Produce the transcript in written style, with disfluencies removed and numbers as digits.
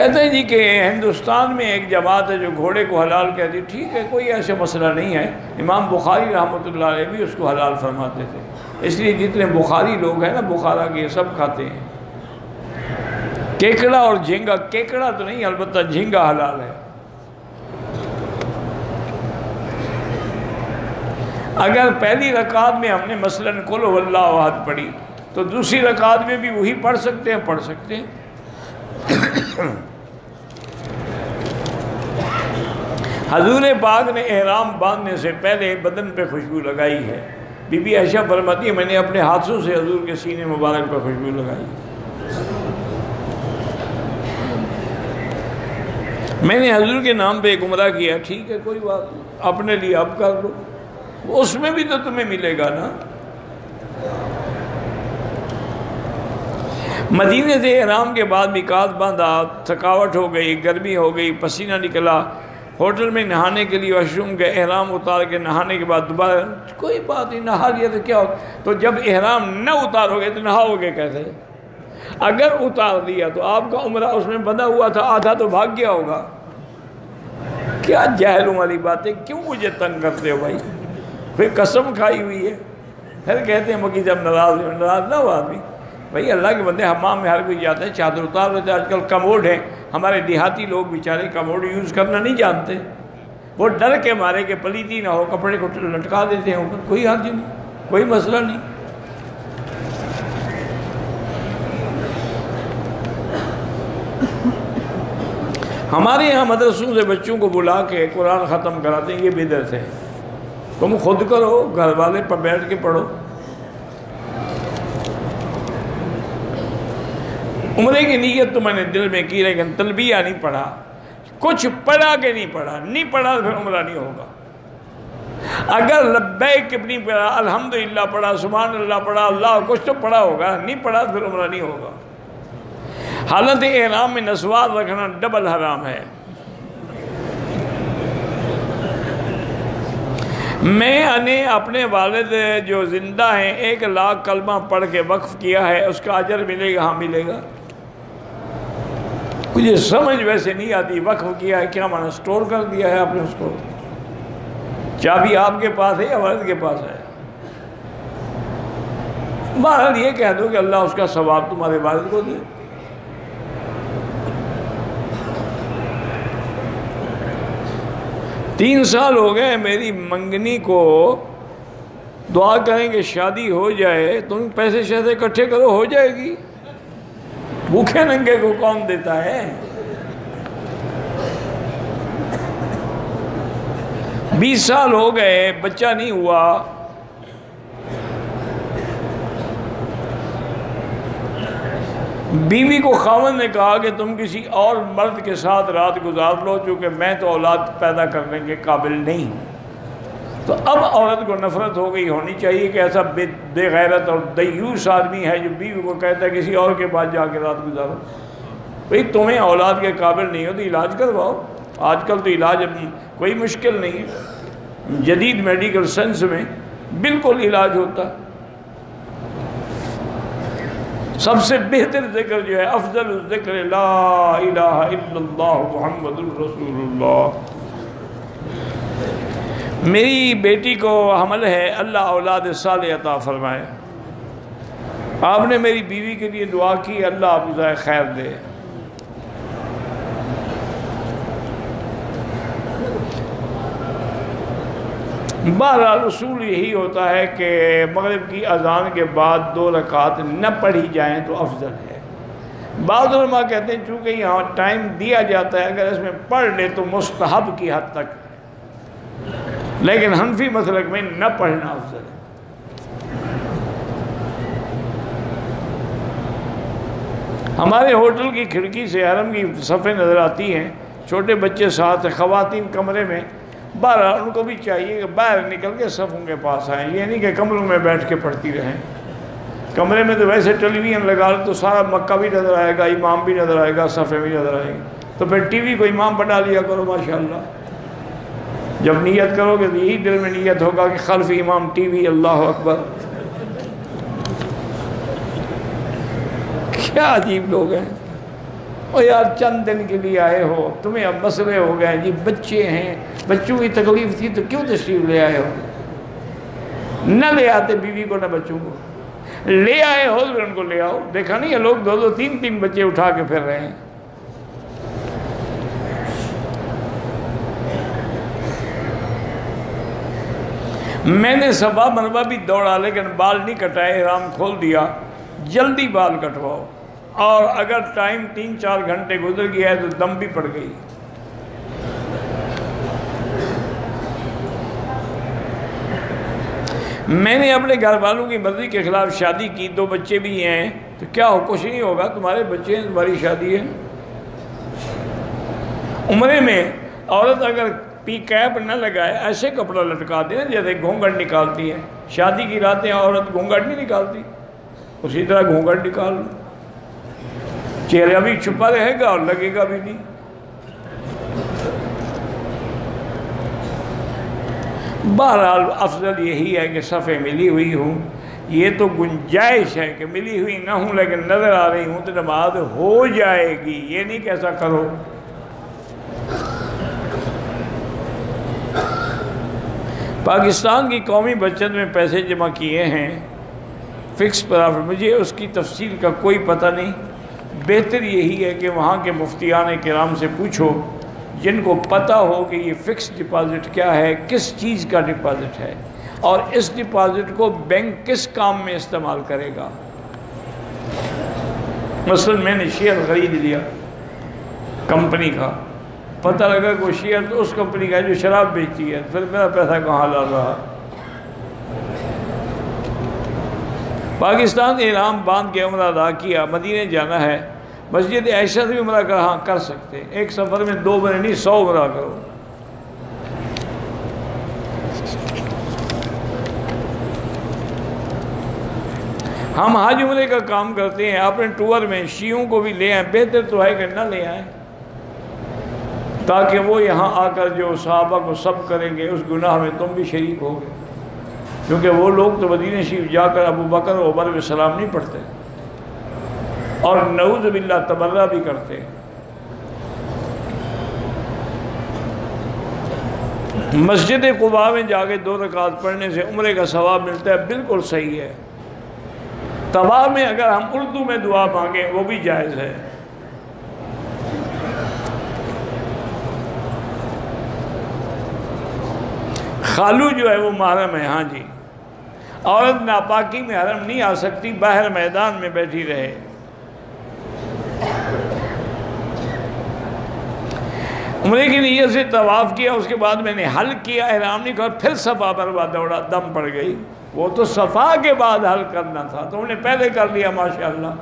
کہتے ہیں جی کہ ہندوستان میں ایک جماعت ہے جو گھوڑے کو حلال کہتی، ٹھیک ہے کوئی ایسا مسئلہ نہیں ہے، امام بخاری رحمۃ اللہ علیہ بھی اس کو حلال فرماتے تھے، اس لیے جتنے بخاری لوگ ہیں نا بخارا کے سب کھاتے ہیں۔ کیکڑا اور جھینگا، کیکڑا تو نہیں البتہ جھینگا حلال ہے۔ اگر پہلی رکعت میں ہم نے مثلاً قل هو اللہ احد پڑھی تو دوسری رکعت میں بھی وہی پڑھ سکتے ہیں۔ حضور پاک نے احرام باندھنے سے پہلے بدن پہ خوشبو لگائی ہے۔ بی بی عائشہ فرماتی ہے میں نے اپنے ہاتھوں سے حضور کے سینے مبارک پہ خوشبو لگائی، میں نے حضور کے نام پہ ایک عمرہ کیا، ٹھیک ہے کوئی بات نہیں، اپنے لیے اب کر لو، اس میں بھی تو تمہیں ملے گا نا۔ مدینے سے احرام کے بعد میقات باندھا، تھکاوٹ ہو گئی، گرمی ہو گئی، پسینہ نکلا، ہوٹل میں نہانے کے لیے واش روم گئے، احرام اتار کے نہانے کے بعد دوبارہ کوئی بات نہیں، نہا لیا تو کیا ہو، تو جب احرام نہ اتارو گے تو نہاؤ گے کیسے؟ اگر اتار دیا تو آپ کا عمرہ اس میں بندھا ہوا تھا، آدھا تو بھاگ گیا ہوگا۔ کیا جاہلوں والی باتیں، کیوں مجھے تنگ کرتے ہو بھائی؟ پھر قسم کھائی ہوئی ہے، پھر کہتے ہیں مکی جب ناراض نہ ہو آدمی، بھائی اللہ کے بندے حمام میں ہر کوئی جاتا ہے، چادر اتار لیتے، آج کل کموڈ ہے، ہمارے دیہاتی لوگ بیچارے کموڈ یوز کرنا نہیں جانتے، وہ ڈر کے مارے کہ پلیتی نہ ہو کپڑے کو لٹکا دیتے ہیں اوپر، کوئی حرج نہیں، کوئی مسئلہ نہیں۔ ہمارے یہاں مدرسوں سے بچوں کو بلا کے قرآن ختم کراتے ہیں، یہ بدعت ہے، تم خود کرو، گھر والے پر بیٹھ کے پڑھو۔ عمرے کی نیت تو میں نے دل میں کی لیکن تلبیہ نہیں پڑھا، کچھ پڑھا کہ نہیں پڑھا پھر عمرہ نہیں ہوگا۔ اگر لبیک نہیں پڑھا، الحمدللہ پڑھا، سبحان اللہ پڑھا، اللہ کچھ تو پڑھا ہوگا، نہیں پڑھا پھر عمرہ نہیں ہوگا۔ حالت احرام میں نسوار رکھنا ڈبل حرام ہے۔ میں نے اپنے والد جو زندہ ہیں 1,00,000 کلمہ پڑھ کے وقف کیا ہے، اس کا اجر ملے گا؟ ہاں ملے گا۔ مجھے سمجھ ویسے نہیں آتی، وقف کیا ہے کیا معنی؟ سٹور کر دیا ہے آپ نے اس کو؟ چابی آپ کے پاس ہے یا والد کے پاس ہے؟ بہرحال یہ کہہ دو کہ اللہ اس کا ثواب تمہارے والد کو دے۔ تین سال ہو گئے میری منگنی کو، دعا کریں کہ شادی ہو جائے، تم پیسے شیسے اکٹھے کرو، ہو جائے گی، بھوکے ننگے کو کون دیتا ہے؟ 20 سال ہو گئے بچہ نہیں ہوا، بیوی کو خاوند نے کہا کہ تم کسی اور مرد کے ساتھ رات گزار لو چونکہ میں تو اولاد پیدا کرنے کے قابل نہیں ہوں۔ تو اب عورت کو نفرت ہو گئی ہونی چاہیے کہ ایسا بے غیرت اور دیوس آدمی ہے جو بیوی کو کہتا ہے کسی اور کے پاس جا کے رات گزارو۔ بھئی تمہیں اولاد کے قابل نہیں ہو تو علاج کرواؤ، آج کل تو علاج کوئی مشکل نہیں ہے، جدید میڈیکل سائنس میں بالکل علاج ہوتا ہے۔ سب سے بہتر ذکر جو ہے، افضل الذکر لا الہ الا اللہ محمد الرسول اللہ۔ میری بیٹی کو حمل ہے، اللہ اولاد صالح عطا فرمائے۔ آپ نے میری بیوی کے لیے دعا کی، اللہ آپ کو جزائے خیر دے۔ بہرحال اصول یہی ہوتا ہے کہ مغرب کی اذان کے بعد 2 رکعت نہ پڑھی جائیں تو افضل ہے۔ بعض علماء کہتے ہیں چونکہ یہاں ٹائم دیا جاتا ہے، اگر اس میں پڑھ لے تو مستحب کی حد تک، لیکن حنفی مسلک میں نہ پڑھنا افضل ہے۔ ہمارے ہوٹل کی کھڑکی سے حرم کی صفیں نظر آتی ہیں، چھوٹے بچے ساتھ ہیں، خواتین کمرے میں، بہرحال ان کو بھی چاہیے کہ باہر نکل کے صفوں کے پاس آئیں، یہ نہیں کہ کمروں میں بیٹھ کے پڑھتی رہیں۔ کمرے میں تو ویسے ٹیلی ویژن لگا تو سارا مکہ بھی نظر آئے گا، امام بھی نظر آئے گا، صفیں بھی نظر آئیں گی، تو پھر ٹی وی کو امام بنا لیا کرو ماشاءاللہ۔ جب نیت کرو گے تو یہی دل میں نیت ہوگا کہ خلف امام ٹی وی، اللہ اکبر۔ کیا عجیب لوگ ہیں۔ او یار چند دن کے لیے آئے ہو، تمہیں اب مسئلے ہو گئے جی، بچے ہیں، بچوں کی تکلیف تھی تو کیوں تشریف لے آئے ہو؟ نہ لے آتے بیوی کو نہ بچوں کو، لے آئے ہو تو ان کو لے آؤ۔ دیکھا نہیں ہے لوگ 2-2 3-3 بچے اٹھا کے پھر رہے ہیں۔ میں نے صفا مروا بھی دوڑا لیکن بال نہیں کٹائے، احرام کھول دیا۔ جلدی بال کٹواؤ، اور اگر ٹائم 3-4 گھنٹے گزر گیا ہے تو دم بھی پڑ گئی۔ میں نے اپنے گھر والوں کی مرضی کے خلاف شادی کی، 2 بچے بھی ہیں، تو کیا ہو؟ کچھ نہیں ہوگا، تمہارے بچے ہیں، تمہاری شادی ہے۔ عمرے میں عورت اگر پی کیپ نہ لگائے، ایسے کپڑا لٹکا دیں جیسے گھونگھٹ نکالتی ہے۔ شادی کی راتیں عورت گھونگھٹ نہیں نکالتی، اسی طرح گھونگھٹ نکال لو، چہرہ بھی چھپا رہے گا اور لگے گا بھی نہیں۔ بہرحال افضل یہی ہے کہ صفیں ملی ہوئی ہوں، یہ تو گنجائش ہے کہ ملی ہوئی نہ ہوں لیکن نظر آ رہی ہوں تو نماز ہو جائے گی، یہ نہیں کہ ایسا کرو۔ پاکستان کی قومی بچت میں پیسے جمع کیے ہیں فکس پرافٹ، مجھے اس کی تفصیل کا کوئی پتہ نہیں۔ بہتر یہی ہے کہ وہاں کے مفتیان کرام سے پوچھو جن کو پتہ ہو کہ یہ فکس ڈپازٹ کیا ہے، کس چیز کا ڈپازٹ ہے، اور اس ڈپازٹ کو بینک کس کام میں استعمال کرے گا۔ مثلا میں نے شیئر خرید لیا کمپنی کا، پتہ لگا کہ وہ شیئر تو اس کمپنی کا ہے جو شراب بیچتی ہے، پھر میرا پیسہ کہاں لا رہا۔ پاکستان احرام باندھ کے عمرہ ادا کیا، مدینے جانا ہے، مسجد عائشہ سے بھی عمرہ کر سکتے، ایک سفر میں 2 بار نہیں 100 عمرہ کرو۔ ہم حج عمرے کا کام کرتے ہیں، اپنے ٹور میں شیعوں کو بھی لے آئیں، بہتر تو ہے کہ نہ لے آئیں، تاکہ وہ یہاں آ کر جو صحابہ کو سب کریں گے اس گناہ میں تم بھی شریک ہوگے، کیونکہ وہ لوگ تو مدینہ شریف جا کر ابو بکر و عمر علیہ السلام نہیں پڑھتے اور نعوذ باللہ تبرہ بھی کرتے۔ مسجد قباء میں جا کے 2 رکعت پڑھنے سے عمرے کا ثواب ملتا ہے، بالکل صحیح ہے۔ طواف میں اگر ہم اردو میں دعا مانگیں وہ بھی جائز ہے۔ خالو جو ہے وہ محرم ہے، ہاں جی، عورت ناپاکی میں حرم نہیں آ سکتی، باہر میدان میں بیٹھی رہے۔ عمرے کی نیت سے طواف کیا، اس کے بعد میں نے حل کیا، احرام نہیں کیا، پھر صفا مروا دوڑا، دم پڑ گئی۔ وہ تو صفا کے بعد حل کرنا تھا، تو ہم نے پہلے کر لیا ماشاءاللہ۔